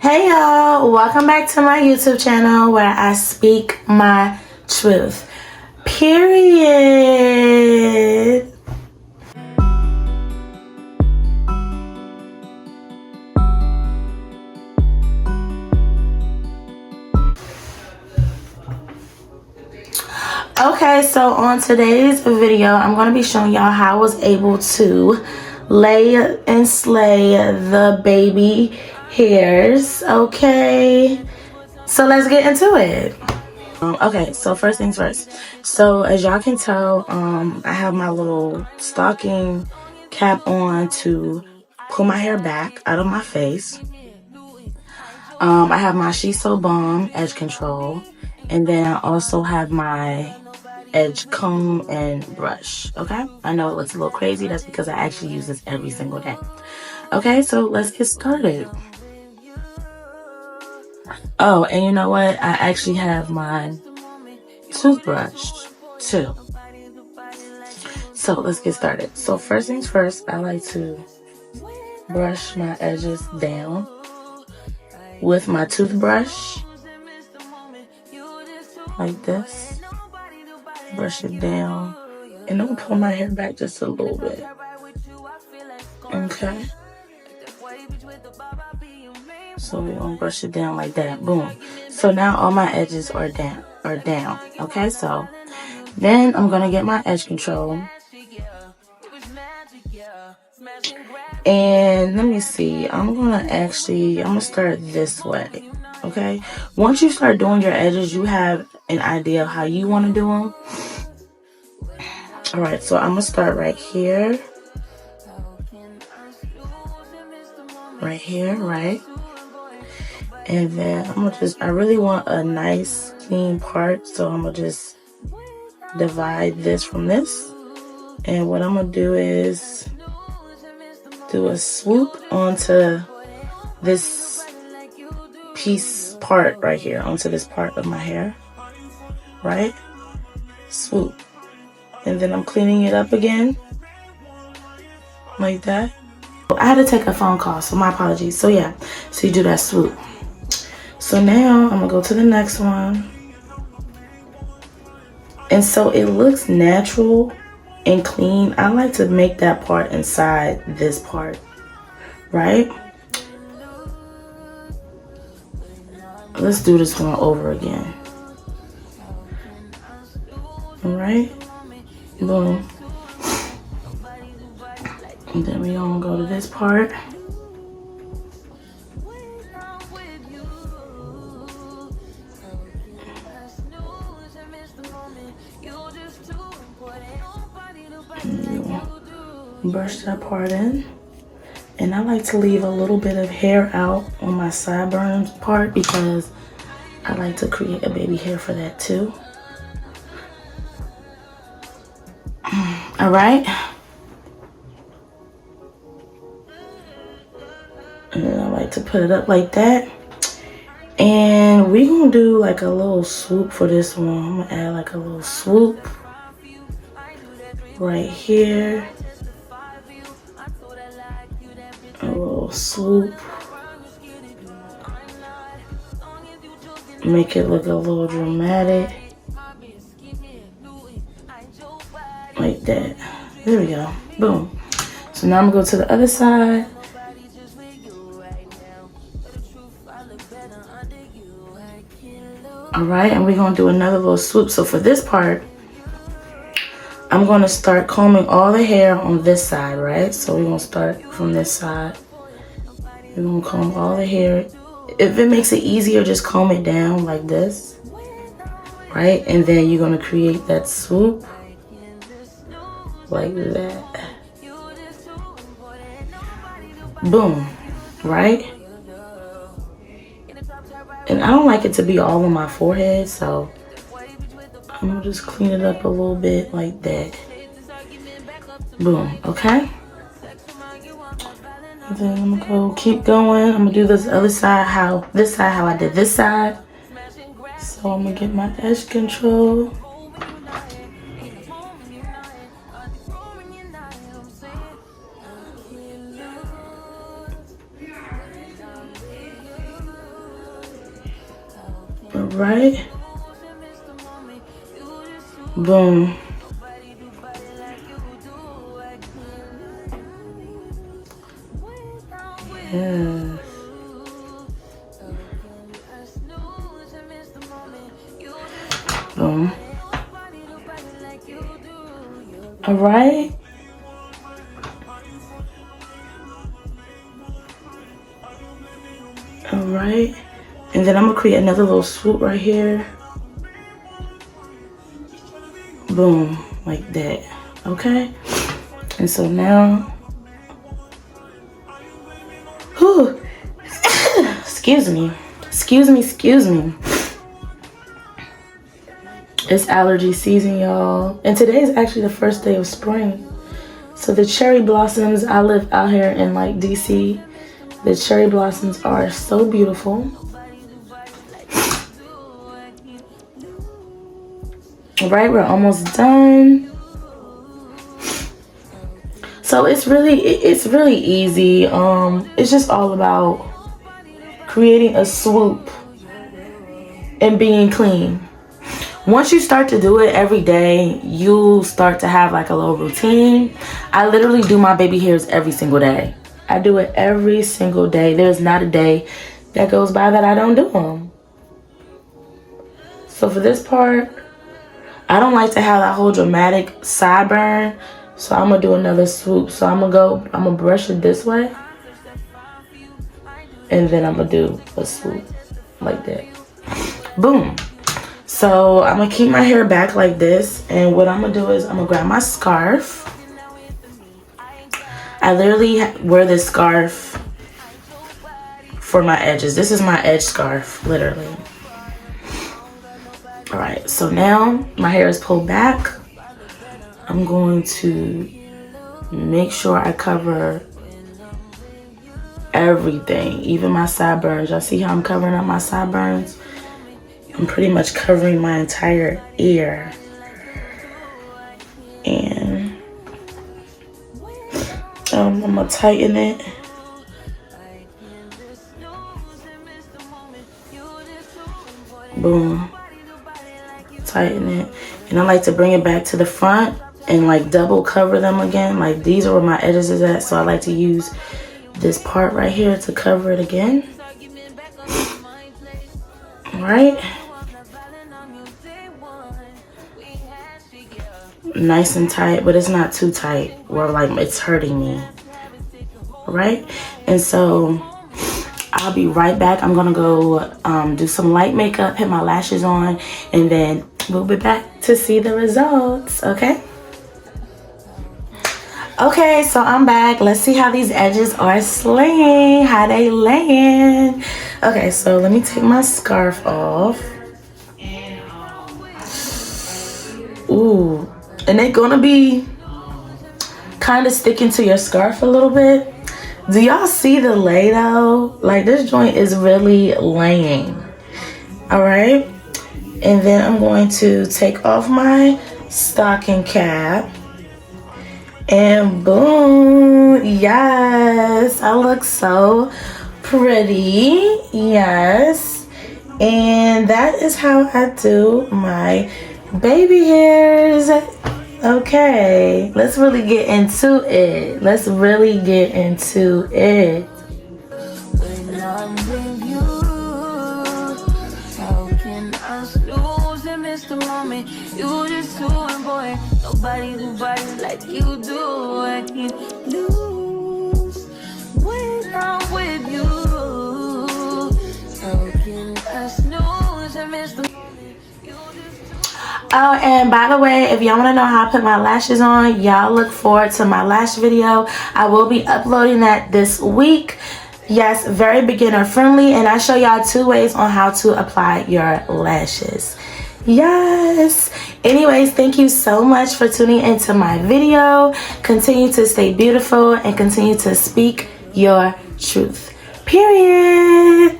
Hey y'all, welcome back to my YouTube channel where I speak my truth. Period. Okay, so on today's video, I'm going to be showing y'all how I was able to lay and slay the baby hairs. Okay, so let's get into it. Okay, so first things first. So as y'all can tell, I have my little stocking cap on to pull my hair back out of my face. I have my She's So Bomb edge control, and then I also have my edge comb and brush. Okay, I know it looks a little crazy. That's because I actually use this every single day. Okay, so let's get started. Oh, and you know what? I actually have my toothbrush too. So let's get started. So first things first, I like to brush my edges down with my toothbrush like this. Brush it down, and I'm gonna pull my hair back just a little bit. Okay, so we're gonna brush it down like that. Boom. So now all my edges are down. Okay, so then I'm gonna get my edge control, and let me see. I'm gonna start this way. Okay, once you start doing your edges, you have an idea of how you want to do them. All right, so I'm gonna start right here, right, and then I really want a nice clean part, so I'm gonna just divide this from this, and what I'm gonna do is do a swoop onto this part right here, onto this part of my hair, right? Swoop. And then I'm cleaning it up again, like that. I had to take a phone call, so my apologies. So yeah, so you do that swoop. So now I'm gonna go to the next one. And so it looks natural and clean. I like to make that part inside this part, right? Let's do this one over again. All right, boom. And then we're gonna go to this part. Brush that part in. And I like to leave a little bit of hair out on my sideburns part because I like to create a baby hair for that too. All right. And then I like to put it up like that. And we're gonna do like a little swoop for this one. I'm gonna add like a little swoop right here. A little swoop. Make it look a little dramatic. Like that. There we go. Boom. So now I'm gonna go to the other side. Alright, and we're gonna do another little swoop. So for this part, I'm gonna start combing all the hair on this side, right? So we're gonna start from this side. We're gonna comb all the hair. If it makes it easier, just comb it down like this, right? And then you're gonna create that swoop like that. Boom, right? And I don't like it to be all on my forehead, so I'm gonna just clean it up a little bit like that. Boom, okay? And then I'm gonna keep going. I'm gonna do this other side, how I did this side. So I'm gonna get my edge control. right. Boom. Yes. Boom. All right. All right. And then I'm gonna create another little swoop right here. Boom, like that. Okay. And so now, whew, excuse me. It's allergy season, y'all. And today is actually the first day of spring. So the cherry blossoms, I live out here in like DC. The cherry blossoms are so beautiful. All right, we're almost done. So it's really easy. It's just all about creating a swoop and being clean. Once you start to do it every day, you start to have like a little routine. I literally do my baby hairs every single day. I do it every single day. There's not a day that goes by that I don't do them. So for this part, I don't like to have that whole dramatic sideburn. So I'm gonna do another swoop. So I'm gonna brush it this way. And then I'm gonna do a swoop like that. Boom. So I'm gonna keep my hair back like this, and what I'm gonna do is I'm gonna grab my scarf. I literally wear this scarf for my edges. This is my edge scarf, literally. All right, so now my hair is pulled back. I'm going to make sure I cover everything, even my sideburns. Y'all see how I'm covering up my sideburns? I'm pretty much covering my entire ear. And I'm gonna tighten it. Boom. Tighten it. And I like to bring it back to the front and like double cover them again. Like these are where my edges is at, so I like to use this part right here to cover it again. All right. Nice and tight, but it's not too tight where like it's hurting me. All right. And so I'll be right back. I'm gonna go do some light makeup, put my lashes on, and then we'll be back to see the results. Okay. Okay, so I'm back. Let's see how these edges are slaying, how they laying. Okay, so let me take my scarf off. Ooh, and they're gonna be kind of sticking to your scarf a little bit. Do y'all see the lay though? Like this joint is really laying. All right, and then I'm going to take off my stocking cap. And boom, yes, I look so pretty, yes. And that is how I do my baby hairs. Okay, let's really get into it. Let's really get into it. When I'm with you, how can I lose and miss the moment? You just too boy. Nobody do body like you do. I can't lose when I'm with you. How can I snooze and miss the... Oh, and by the way, if y'all want to know how I put my lashes on, y'all look forward to my lash video. I will be uploading that this week. Yes, very beginner friendly, and I show y'all 2 ways on how to apply your lashes. Yes. Anyways, thank you so much for tuning into my video. Continue to stay beautiful and continue to speak your truth. Period.